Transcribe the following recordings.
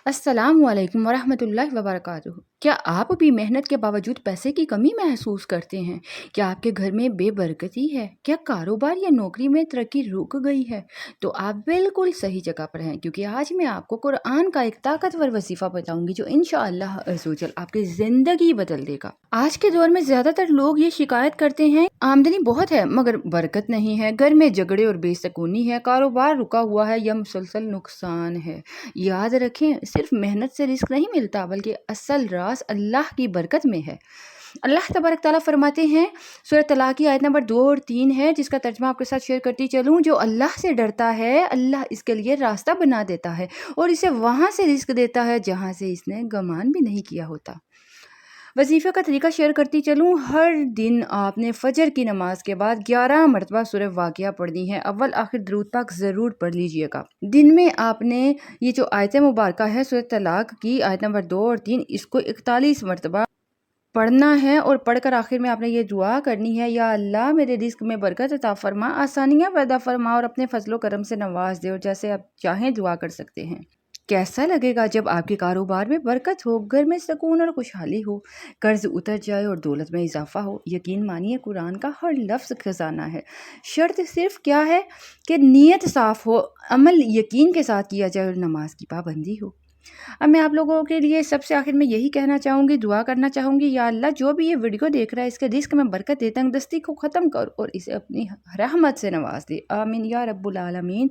अस्सलाम वालेकुम वरहमतुल्लाहि वबरकातुहू। क्या आप भी मेहनत के बावजूद पैसे की कमी महसूस करते हैं? क्या आपके घर में बेबरकती है? क्या कारोबार या नौकरी में तरक्की रुक गई है? तो आप बिल्कुल सही जगह पर हैं, क्योंकि आज मैं आपको कुरान का एक ताकतवर वजीफ़ा बताऊंगी जो इंशाअल्लाह अज़्ज़वजल आपकी ज़िंदगी बदल देगा। आज के दौर में ज़्यादातर लोग ये शिकायत करते हैं, आमदनी बहुत है मगर बरकत नहीं है, घर में झगड़े और बेसकूनी है, कारोबार रुका हुआ है या मुसलसल नुकसान है। याद रखें, सिर्फ मेहनत से रिस्क नहीं मिलता, बल्कि असल राज अल्लाह की बरकत में है। अल्लाह तबारक ताला फरमाते हैं, सूरह तलाक की आयत नंबर 2 और 3 है, जिसका तर्जमा आपके साथ शेयर करती चलूँ। जो अल्लाह से डरता है, अल्लाह इसके लिए रास्ता बना देता है और इसे वहाँ से रिस्क देता है जहाँ से इसने गमान भी नहीं किया होता। वजीफ़े का तरीका शेयर करती चलूँ। हर दिन आपने फजर की नमाज के बाद 11 मरतबा सूरह वाक़िया पढ़नी है। अव्वल आखिर दुरूद पाक ज़रूर पढ़ लीजिएगा। दिन में आपने ये जो आयत मुबारका है सूरह तलाक की आयत नंबर 2 और 3, इसको 41 मरतबा पढ़ना है और पढ़कर आखिर में आपने ये दुआ करनी है, या अल्लाह मेरे रिस्क में बरकत अता फरमा, आसानियाँ पैदा फरमा और अपने फजलो करम से नवाज दे। और जैसे आप चाहें दुआ कर सकते हैं। कैसा लगेगा जब आपके कारोबार में बरकत हो, घर में सुकून और खुशहाली हो, कर्ज उतर जाए और दौलत में इजाफा हो। यकीन मानिए, कुरान का हर लफ्ज़ खजाना है। शर्त सिर्फ क्या है कि नीयत साफ़ हो, अमल यकीन के साथ किया जाए और नमाज की पाबंदी हो। अब मैं आप लोगों के लिए सबसे आखिर में यही कहना चाहूँगी, दुआ करना चाहूँगी, या अल्लाह जो भी ये वीडियो देख रहा है इसके रिस्क में बरकत दे, तंगदस्ती को ख़त्म कर और इसे अपनी रहमत से नवाज दे। आमीन या रब्बुल आलमीन।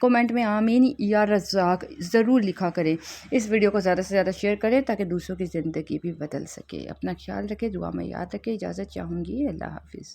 कमेंट में आमीन या रज़्ज़ाक ज़रूर लिखा करें। इस वीडियो को ज़्यादा से ज़्यादा शेयर करें ताकि दूसरों की ज़िंदगी भी बदल सके। अपना ख्याल रखें, दुआ में याद रखें। इजाज़त चाहूँगी। अल्लाह हाफ़िज़।